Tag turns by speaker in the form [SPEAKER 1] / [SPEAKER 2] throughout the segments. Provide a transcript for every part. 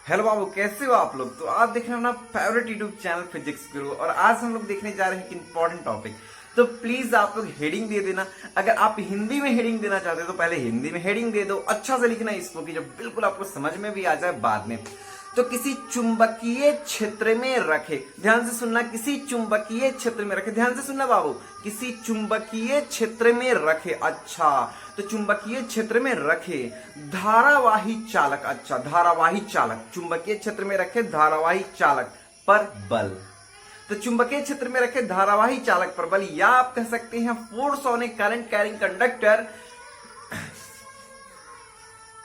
[SPEAKER 1] Hello बाबू, कैसे हो आप लोग। तो आप देख रहे हो अपना फेवरेट यूट्यूब चैनल फिजिक्स गुरु, और आज हम लोग देखने जा रहे हैं एक इंपॉर्टेंट टॉपिक। तो प्लीज आप लोग हेडिंग दे देना। अगर आप हिंदी में हेडिंग देना चाहते हो तो पहले हिंदी में हेडिंग दे दो, अच्छा से लिखना इसको कि जब बिल्कुल आपको समझ में भी आ जाए बाद में। तो किसी चुंबकीय क्षेत्र में रखे, ध्यान से सुनना, किसी चुंबकीय क्षेत्र में रखे, ध्यान से सुनना बाबू, किसी चुंबकीय क्षेत्र में रखे। अच्छा, तो चुंबकीय क्षेत्र में रखे धारावाही चालक। अच्छा, धारावाही चालक चुंबकीय क्षेत्र में रखे धारावाही चालक पर बल। तो चुंबकीय क्षेत्र में रखे धारावाही चालक पर बल, या आप कह सकते हैं force on A current carrying conductor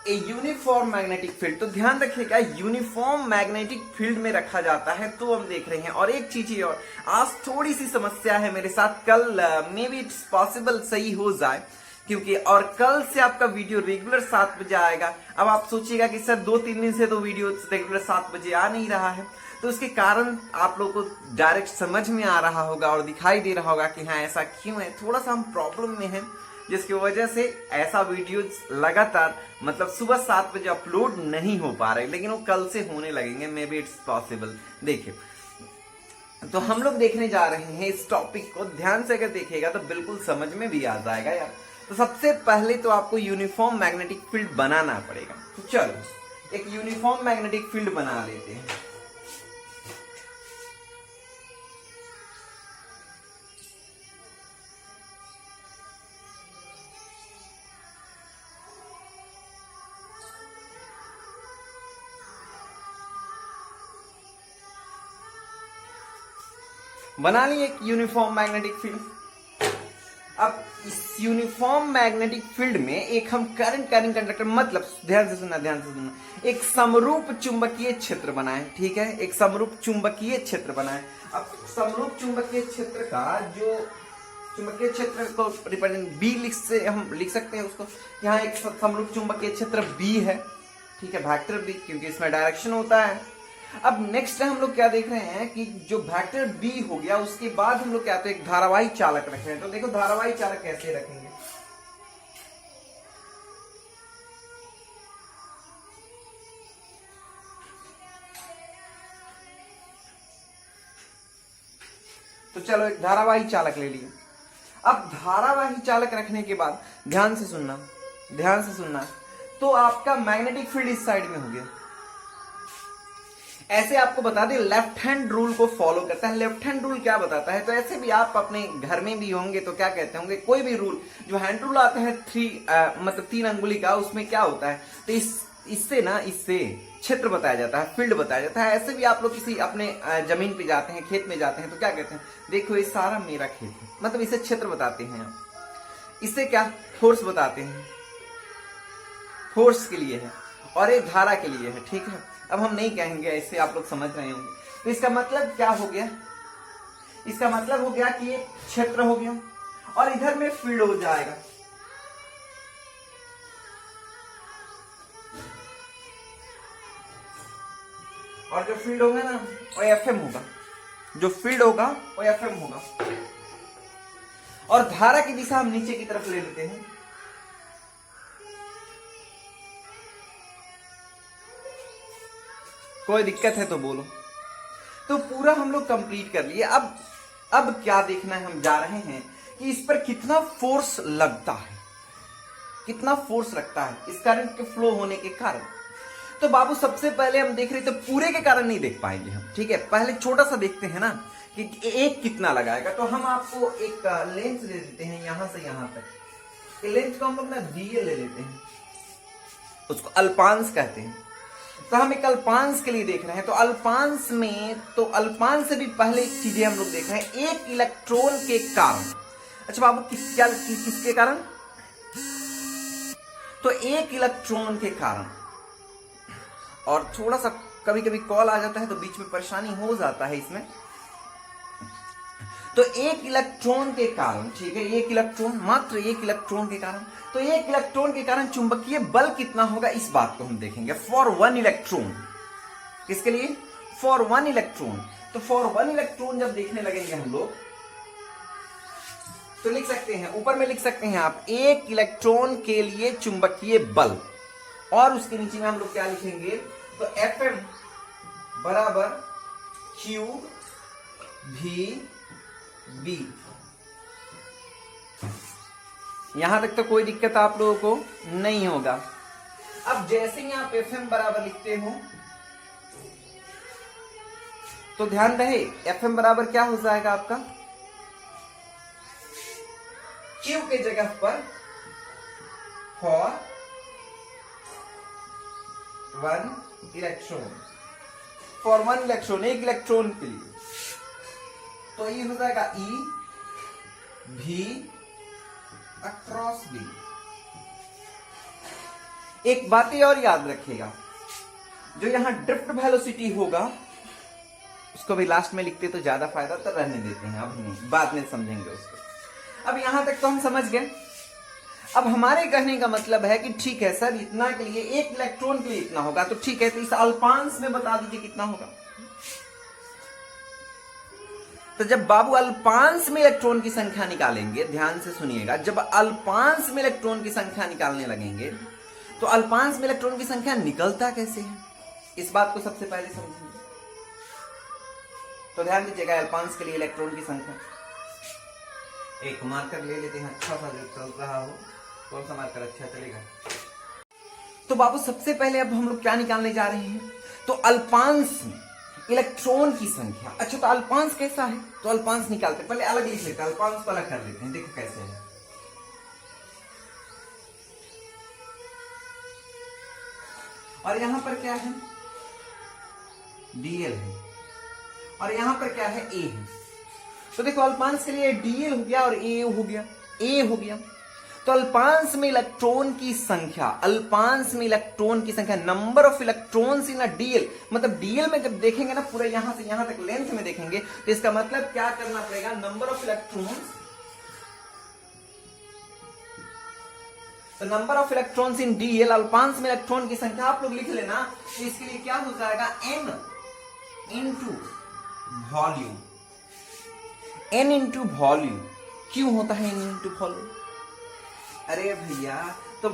[SPEAKER 1] a uniform magnetic field. तो ध्यान रखिएगा, यूनिफॉर्म मैग्नेटिक फील्ड में रखा जाता है। तो हम देख रहे हैं, और एक चीज और, आज थोड़ी सी समस्या है मेरे साथ, कल मे बी इट्स पॉसिबल सही हो जाए, क्योंकि और कल से आपका वीडियो रेगुलर 7 बजे आएगा। अब आप सोचिएगा कि सर 2-3 दिन से तो वीडियो रेगुलर 7 बजे आ नहीं रहा है, तो उसके कारण आप लोगों को डायरेक्ट समझ में आ रहा होगा और दिखाई दे रहा होगा कि हाँ ऐसा क्यों है। थोड़ा सा हम प्रॉब्लम में हैं, जिसकी वजह से ऐसा वीडियो लगातार मतलब सुबह 7 बजे अपलोड नहीं हो पा रहे, लेकिन वो कल से होने लगेंगे, मे बी इट्स पॉसिबल। देखिए, तो हम लोग देखने जा रहे हैं इस टॉपिक को, ध्यान से अगर देखिएगा तो बिल्कुल समझ में भी आ जाएगा यार। तो सबसे पहले तो आपको यूनिफॉर्म मैग्नेटिक फील्ड बनाना पड़ेगा। तो चलो एक यूनिफॉर्म मैग्नेटिक फील्ड बना लेते हैं। बना लिए एक यूनिफॉर्म मैग्नेटिक फील्ड। अब इस यूनिफॉर्म मैग्नेटिक फील्ड में एक हम करंट कैरिंग कंडक्टर, मतलब ध्यान से सुनना, ध्यान से सुनना, एक समरूप चुंबकीय क्षेत्र बनाए। ठीक है, एक समरूप चुंबकीय क्षेत्र बनाए। अब समरूप चुंबकीय क्षेत्र का जो चुंबकीय क्षेत्र को रिप्रेजेंट बी हम लिख सकते हैं उसको। यहाँ एक समरूप चुंबकीय क्षेत्र बी है, ठीक है, वेक्टर बी, क्योंकि इसमें डायरेक्शन होता है। अब नेक्स्ट हम लोग क्या देख रहे हैं कि जो वेक्टर बी हो गया, उसके बाद हम लोग क्या, तो एक धारावाही चालक रख रहे हैं। तो देखो धारावाही चालक कैसे रखेंगे। तो चलो एक धारावाही चालक ले लिए। अब धारावाही चालक रखने के बाद ध्यान से सुनना, ध्यान से सुनना, तो आपका मैग्नेटिक फील्ड इस साइड में हो गया। ऐसे आपको बता दें, लेफ्ट हैंड रूल को फॉलो करता है। लेफ्ट हैंड रूल क्या बताता है, तो ऐसे भी आप अपने घर में भी होंगे तो क्या कहते होंगे, कोई भी रूल जो हैंड रूल आता है 3 अंगुली का, उसमें क्या होता है, तो इससे क्षेत्र बताया जाता है, फील्ड बताया जाता है। ऐसे भी आप लोग किसी अपने जमीन पे जाते हैं, खेत में जाते हैं, तो क्या कहते हैं, देखो ये सारा मेरा खेत है, मतलब इसे क्षेत्र बताते हैं आप। इससे क्या, फोर्स बताते हैं, फोर्स के लिए है, और एक धारा के लिए है। ठीक है, अब हम नहीं कहेंगे ऐसे, आप लोग समझ रहे होंगे। तो इसका मतलब क्या हो गया, इसका मतलब हो गया कि ये क्षेत्र हो गया, और इधर में फील्ड हो जाएगा। और जो फील्ड होगा ना वो एफएम होगा, जो फील्ड होगा वो एफएम होगा। और धारा की दिशा हम नीचे की तरफ ले लेते हैं। कोई दिक्कत है तो बोलो। तो पूरा हम लोग कंप्लीट कर लिए। अब क्या देखना है, हम जा रहे हैं कि इस पर कितना फोर्स लगता है, कितना फोर्स लगता है इस करंट के फ्लो होने के कारण। तो बाबू सबसे पहले हम देख रहे थे, पूरे के कारण नहीं देख पाएंगे हम, ठीक है, पहले छोटा सा देखते हैं ना कि एक कितना लगाएगा। तो हम आपको एक लेंथ ले लेते हैं, यहां से यहां तक। लेंथ को हम लोग ना डीए ले लेते हैं, उसको अल्पांश कहते हैं। तो हम एक अल्पांश के लिए देख रहे हैं। तो अल्पांश में, तो अल्पांश से भी पहले एक चीजें हम लोग देख रहे हैं, एक इलेक्ट्रॉन के कारण। अच्छा बाबू, किसके कारण, तो एक इलेक्ट्रॉन के कारण। और थोड़ा सा कभी कभी कॉल आ जाता है तो बीच में परेशानी हो जाता है इसमें। तो एक इलेक्ट्रॉन के कारण, ठीक है, एक इलेक्ट्रॉन, मात्र एक इलेक्ट्रॉन के कारण। तो एक इलेक्ट्रॉन के कारण चुंबकीय बल कितना होगा, इस बात को हम देखेंगे। फॉर 1 इलेक्ट्रॉन, किसके लिए, फॉर 1 इलेक्ट्रॉन। तो फॉर 1 इलेक्ट्रॉन जब देखने लगेंगे हम लोग, तो लिख सकते हैं, ऊपर में लिख सकते हैं आप, एक इलेक्ट्रॉन के लिए चुंबकीय बल, और उसके नीचे में हम लोग क्या लिखेंगे, तो Fm बराबर Q भी B। यहां तक तो कोई दिक्कत आप लोगों को नहीं होगा। अब जैसे ही आप Fm बराबर लिखते हो तो ध्यान रहे Fm बराबर क्या हो जाएगा आपका, Q के जगह पर फॉर 1 इलेक्ट्रॉन, फॉर 1 इलेक्ट्रॉन, एक इलेक्ट्रॉन के लिए। तो ये हो जाएगा E भी अक्रॉस B। एक बात और याद रखिएगा, जो यहां ड्रिफ्ट वेलोसिटी होगा उसको भी लास्ट में लिखते तो ज्यादा फायदा, तो रहने देते हैं, अब नहीं, बाद में समझेंगे उसको। अब यहां तक तो हम समझ गए। अब हमारे कहने का मतलब है कि ठीक है सर, इतना के लिए, एक इलेक्ट्रॉन के लिए इतना होगा, तो ठीक है, तो इस अल्पांश में बता दीजिए कितना होगा। तो जब बाबू अल्पांश में इलेक्ट्रॉन की संख्या निकालेंगे, ध्यान से सुनिएगा, जब अल्पांश में इलेक्ट्रॉन की संख्या निकालने लगेंगे तो अल्पांश में इलेक्ट्रॉन की संख्या निकलता कैसे है, इस बात को सबसे पहले समझेंगे। तो ध्यान दीजिएगा, अल्पांश के लिए इलेक्ट्रॉन की संख्या, एक मार्कर ले लेते हैं अच्छा सा जो चल रहा हो, कौन सा मार्कर अच्छा चलेगा। तो बाबू सबसे पहले अब हम लोग क्या निकालने जा रहे हैं, तो अल्पांश में इलेक्ट्रॉन की संख्या। अच्छा, तो अल्पांश कैसा है, तो अल्पांश निकालते हैं, पहले अलग लिख लेते हैं, अल्पांश को अलग कर लेते हैं, देखो कैसे है। और यहां पर क्या है, डीएल है, और यहां पर क्या है, ए है। तो देखो अल्पांश के लिए डीएल हो गया और ए हो गया, ए हो गया। तो अल्पांश में इलेक्ट्रॉन की संख्या, अल्पांश में इलेक्ट्रॉन की संख्या, number of electrons in a DL, मतलब डीएल में जब देखेंगे ना पूरा यहां से यहां तक लेंथ में देखेंगे, तो इसका मतलब क्या करना पड़ेगा, नंबर ऑफ इलेक्ट्रॉन्स, तो number of electrons in DL, अल्पांश में इलेक्ट्रॉन की संख्या आप लोग लिख लेना। तो इसके लिए क्या हो जाएगा, n into volume, n into volume. क्यों होता है n इंटू वॉल्यूम, अरे भैया, तो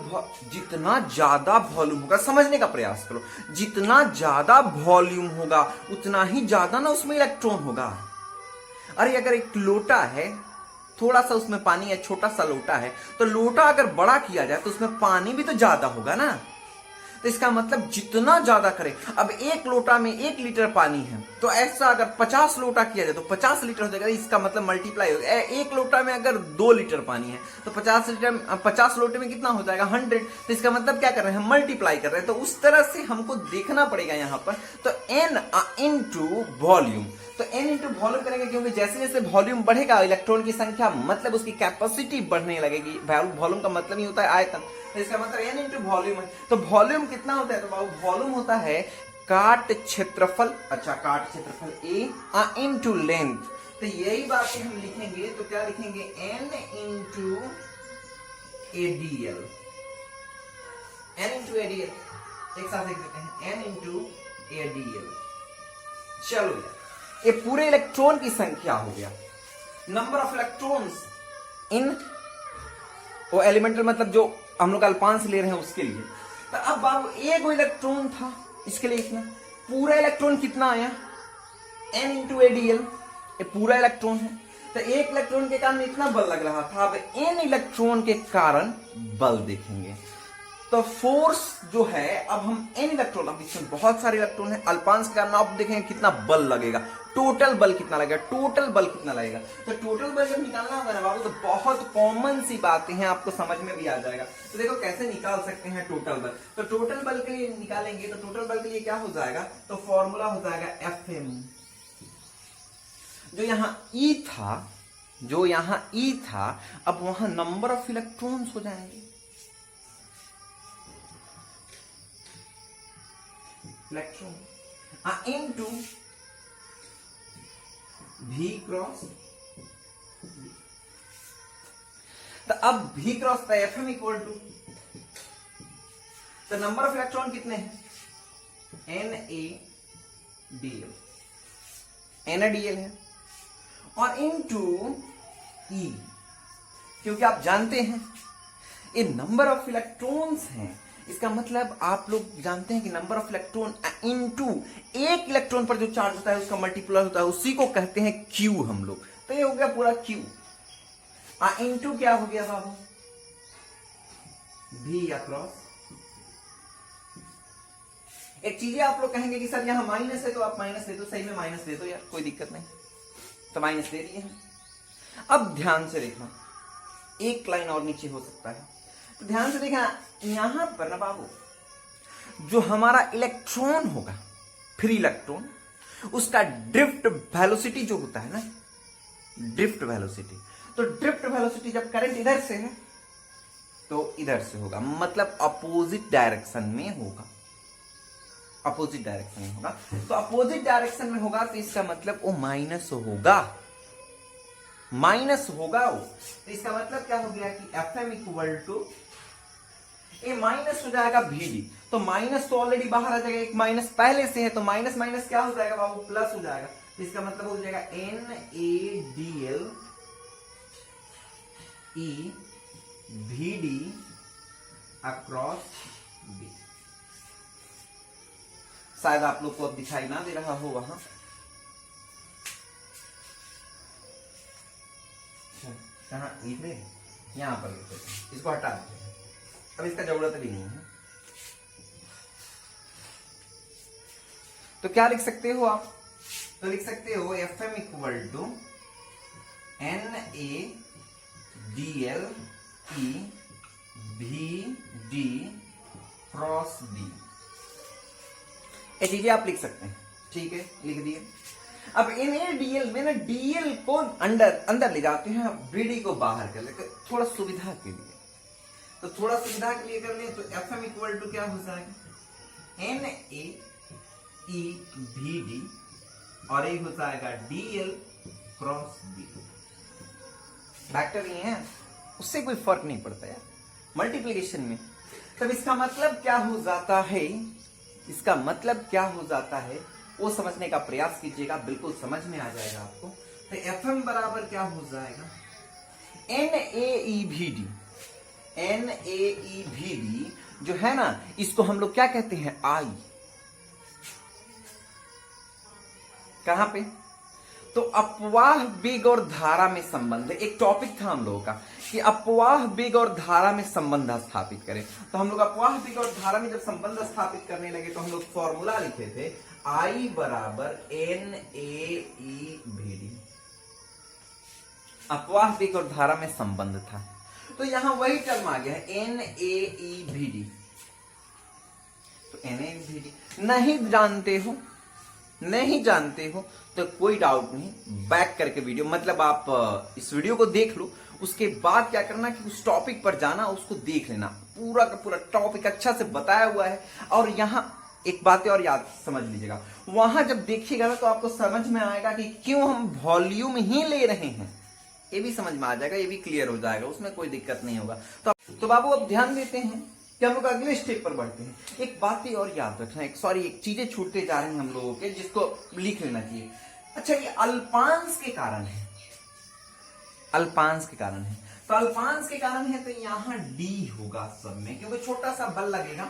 [SPEAKER 1] जितना ज्यादा वॉल्यूम होगा, समझने का प्रयास करो, जितना ज्यादा वॉल्यूम होगा उतना ही ज्यादा ना उसमें इलेक्ट्रॉन होगा। अरे अगर एक लोटा है, थोड़ा सा उसमें पानी है, छोटा सा लोटा है, तो लोटा अगर बड़ा किया जाए तो उसमें पानी भी तो ज्यादा होगा ना। तो इसका मतलब जितना ज्यादा करें, अब एक लोटा में 1 लीटर पानी है, तो ऐसा अगर 50 लोटा किया जाए तो 50 लीटर हो जाएगा, इसका मतलब मल्टीप्लाई हो गया। एक लोटा में अगर 2 लीटर पानी है तो 50 लोटे में कितना हो जाएगा, 100। तो इसका मतलब क्या कर रहे हैं, मल्टीप्लाई कर रहे हैं। तो उस तरह से हमको देखना पड़ेगा यहाँ पर। तो n इंटू वॉल्यूम, तो n इंटू वॉल्यूम करेंगे, क्योंकि जैसे जैसे वॉल्यूम बढ़ेगा इलेक्ट्रॉन की संख्या मतलब उसकी कैपेसिटी बढ़ने लगेगी। वॉल्यूम का मतलब ही होता है आयतन, तो इसका मतलब n इंटू वॉल्यूम है। तो वॉल्यूम कितना होता है, तो बाबू वॉल्यूम होता है काट क्षेत्रफल, अच्छा काट क्षेत्रफल a इंटू लेंथ। तो यही बात हम लिखेंगे, तो क्या लिखेंगे, n into ADL, n into ADL, एक साथ लिख देते हैं, n इंटू एडीएल। चलो यार, ये पूरे इलेक्ट्रॉन की संख्या हो गया, नंबर ऑफ इलेक्ट्रॉन्स इन वो एलिमेंटल, मतलब जो हम लोग अल्पांश ले रहे हैं उसके लिए। तो अब बाबू एक इलेक्ट्रॉन था, इसके लिए इतना, पूरा इलेक्ट्रॉन कितना आया, n इंटू एडीएल, ये पूरा इलेक्ट्रॉन है। तो एक इलेक्ट्रॉन के कारण इतना बल लग रहा था, अब n इलेक्ट्रॉन के कारण बल देखेंगे। तो फोर्स जो है, अब हम n इलेक्ट्रॉन, अब इसमें बहुत सारे इलेक्ट्रॉन है, अल्पांश के कारण आप देखेंगे कितना बल लगेगा, टोटल बल कितना लगेगा, टोटल बल कितना लगेगा। तो टोटल बल जब निकालना होगा ना बाबू, तो बहुत कॉमन सी बातें हैं, आपको समझ में भी आ जाएगा। तो देखो कैसे निकाल सकते हैं टोटल बल। तो टोटल बल के लिए निकालेंगे, तो टोटल बल के लिए क्या हो जाएगा, तो फॉर्मूला हो जाएगा Fm। जो यहाँ E था, जो यहाँ E था, अब वहां नंबर ऑफ इलेक्ट्रॉन्स हो जाएंगे, इलेक्ट्रॉन इनटू V क्रॉस। तो अब V क्रॉस का Fm इक्वल टू, तो नंबर ऑफ इलेक्ट्रॉन कितने हैं, NaDl, NaDl है, और इनटू E, क्योंकि आप जानते हैं ये नंबर ऑफ इलेक्ट्रॉन्स हैं, इसका मतलब आप लोग जानते हैं कि नंबर ऑफ इलेक्ट्रॉन इनटू एक इलेक्ट्रॉन पर जो चार्ज होता है उसका मल्टीप्लाई होता है, उसी को कहते हैं क्यू हम लोग। तो ये हो गया पूरा क्यू। इनटू क्या हो गया बाबू, भी अक्रॉस। एक चीजें आप लोग कहेंगे कि सर यहां माइनस है तो आप माइनस दे दो, सही में माइनस दे दो यार, कोई दिक्कत नहीं, तो माइनस दे दिए हैं। अब ध्यान से देखना, एक लाइन और नीचे हो सकता है, तो ध्यान से देखना यहां पर ना बाबू, जो हमारा इलेक्ट्रॉन होगा, फ्री इलेक्ट्रॉन, उसका ड्रिफ्ट वेलोसिटी जो होता है ना, ड्रिफ्ट वेलोसिटी, तो ड्रिफ्ट वेलोसिटी जब करंट इधर से है तो इधर से होगा, मतलब अपोजिट डायरेक्शन में होगा, अपोजिट डायरेक्शन में होगा। तो अपोजिट डायरेक्शन में होगा तो इसका मतलब वो माइनस होगा, माइनस होगा वो। तो इसका मतलब क्या हो गया कि Fm इक्वल टू ये माइनस हो जाएगा Vd, तो माइनस तो ऑलरेडी बाहर आ जाएगा, एक माइनस पहले से है, तो माइनस माइनस क्या हो जाएगा बाबू, प्लस हो जाएगा। तो इसका मतलब हो जाएगा NaDl E Vd across B। शायद आप लोग को अब दिखाई ना दे रहा हो वहां, कहां लिख रहे हैं, यहां पर लिख रहे हैं, इसको हटा देते हैं, अब इसका जरूरत भी नहीं है। तो क्या लिख सकते हो आप, तो लिख सकते हो Fm equal to NaDl E Vd cross B। ये चीजें आप लिख सकते हैं, ठीक है, लिख दिए। अब NaDl में ना Dl को अंदर ले जाते हैं, Vd को बाहर कर लेते, थोड़ा सुविधा के लिए, तो थोड़ा सुविधा के लिए कर ले, तो Fm इक्वल टू क्या हो जाएगा, NaeVd और ये हो जाएगा Dl क्रॉस B। वेक्टर ही है, उससे कोई फर्क नहीं पड़ता यार मल्टीप्लिकेशन में। तब इसका मतलब क्या हो जाता है, इसका मतलब क्या हो जाता है वो समझने का प्रयास कीजिएगा, बिल्कुल समझ में आ जाएगा आपको। तो Fm बराबर क्या हो जाएगा, NaeVd, NaeVd जो है ना, इसको हम लोग क्या कहते हैं, I। कहां पे, तो अपवाह वेग और धारा में संबंध, एक टॉपिक था हम लोगों का कि अपवाह वेग और धारा में संबंध स्थापित करें। तो हम लोग अपवाह वेग और धारा में जब संबंध स्थापित करने लगे तो हम लोग फॉर्मूला लिखे थे I बराबर NaeVd, अपवाह वेग और धारा में संबंध था। तो यहां वही टर्म आ गया है NaeVd। तो NaeVd नहीं जानते हो तो कोई डाउट नहीं, बैक करके वीडियो, मतलब आप इस वीडियो को देख लो, उसके बाद क्या करना कि उस टॉपिक पर जाना, उसको देख लेना, पूरा का पूरा टॉपिक अच्छा से बताया हुआ है। और यहां एक बात और याद समझ लीजिएगा, वहां जब देखिएगा ना तो आपको समझ में आएगा कि क्यों हम वॉल्यूम ही ले रहे हैं, ये भी समझ में आ जाएगा, ये भी क्लियर हो जाएगा, उसमें कोई दिक्कत नहीं होगा। तो बाबू अब ध्यान देते हैं कि हम लोग अगले स्टेप पर बढ़ते हैं। एक बात और याद रखना, एक चीजें छूटते जा रही हैं हम लोगों के, जिसको लिख लेना चाहिए। अच्छा, ये अल्पांश के कारण है, अल्पांश के कारण है, तो अल्पांश के कारण है तो यहां D होगा सब में, क्योंकि छोटा सा बल लगेगा,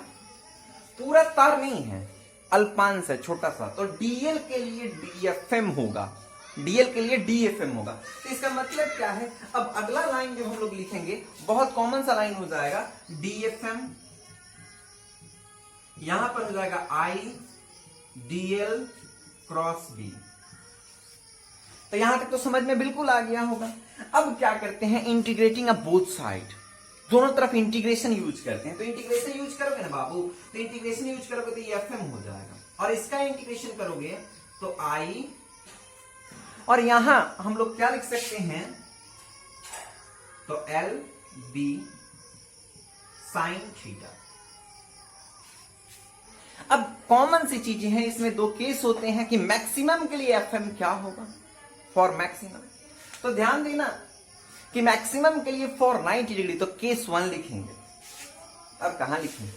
[SPEAKER 1] पूरा तार नहीं है, अल्पांश है छोटा सा, तो Dl के लिए DFM होगा, Dl के लिए DFM होगा। तो इसका मतलब क्या है, अब अगला लाइन जो हम लोग लिखेंगे बहुत कॉमन सा लाइन हो जाएगा, DFM यहां पर हो जाएगा I Dl क्रॉस B। तो यहां तक तो समझ में बिल्कुल आ गया होगा। अब क्या करते हैं, इंटीग्रेटिंग अ बोथ साइड, दोनों तरफ इंटीग्रेशन यूज करते हैं। तो इंटीग्रेशन यूज करोगे ना बाबू, तो इंटीग्रेशन यूज करोगे तो ये FM हो जाएगा, और इसका इंटीग्रेशन करोगे तो I, और यहां हम लोग क्या लिख सकते हैं, तो LB साइन थीटा। अब कॉमन सी चीजें हैं, इसमें दो केस होते हैं कि मैक्सिमम के लिए FM क्या होगा, फॉर मैक्सिमम। तो ध्यान देना कि मैक्सिमम के लिए फॉर 90 डिग्री तो केस 1 लिखेंगे। अब कहां लिखेंगे,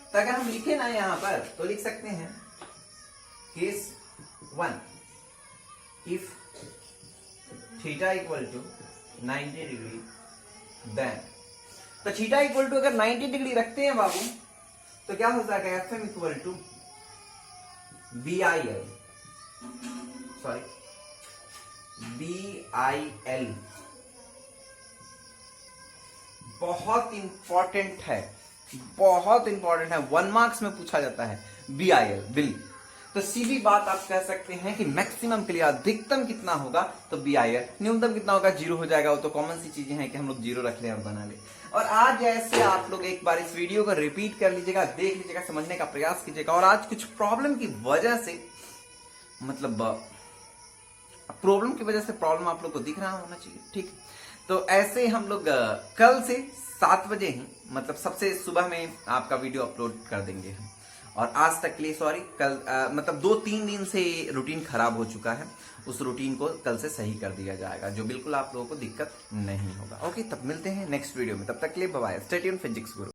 [SPEAKER 1] तो अगर हम लिखे ना यहां पर तो लिख सकते हैं case 1, if theta equal to 90 degree then तो थीटा इक्वल टू अगर 90 डिग्री रखते हैं बाबू तो क्या हो जाएगा F M equal to B I L, sorry B I L. बहुत इंपॉर्टेंट है, बहुत इंपॉर्टेंट है, 1 मार्क्स में पूछा जाता है बी आई एल बिल। तो सीधी बात आप कह सकते हैं कि मैक्सिमम के लिए अधिकतम कितना होगा तो बी आई एल, न्यूनतम कितना होगा 0 हो जाएगा। वो तो कॉमन सी चीजें हैं कि हम लोग 0 रख ले और बना ले। और आज ऐसे आप लोग एक बार इस वीडियो को रिपीट कर लीजिएगा, देख लीजिएगा, समझने का प्रयास कीजिएगा। और आज कुछ प्रॉब्लम की वजह से, मतलब प्रॉब्लम की वजह से प्रॉब्लम आप लोग को दिख रहा होना चाहिए, ठीक। तो ऐसे हम लोग कल से 7 बजे ही, मतलब सबसे सुबह में आपका वीडियो अपलोड कर देंगे हम। और आज तक के लिए सॉरी, कल मतलब 2-3 दिन से रूटीन खराब हो चुका है, उस रूटीन को कल से सही कर दिया जाएगा, जो बिल्कुल आप लोगों को दिक्कत नहीं होगा। ओके, तब मिलते हैं नेक्स्ट वीडियो में, तब तक के लिए bye bye. Stay tuned Physics गुरु।